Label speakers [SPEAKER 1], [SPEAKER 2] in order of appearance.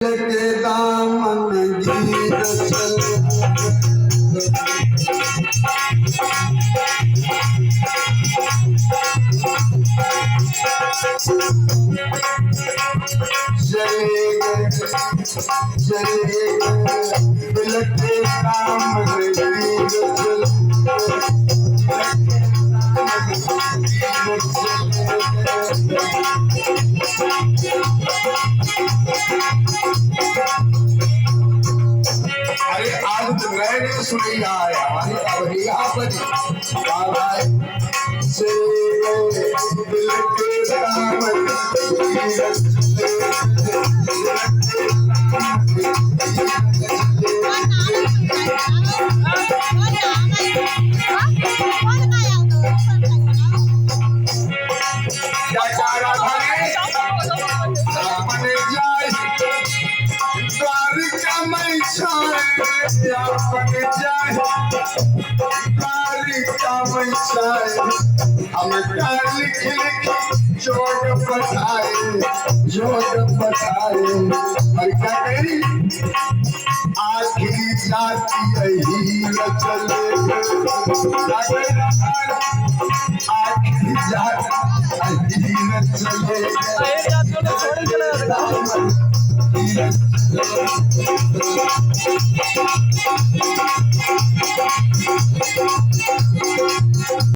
[SPEAKER 1] के दामन गिर चले दिल के दामन अरे आज तो मैंने सुनी आया अब यहाँ पर दिल के दामन हम लिख जोड़ बताए और क्या करी आखिरी जाती यही चले आखिरी जाती चले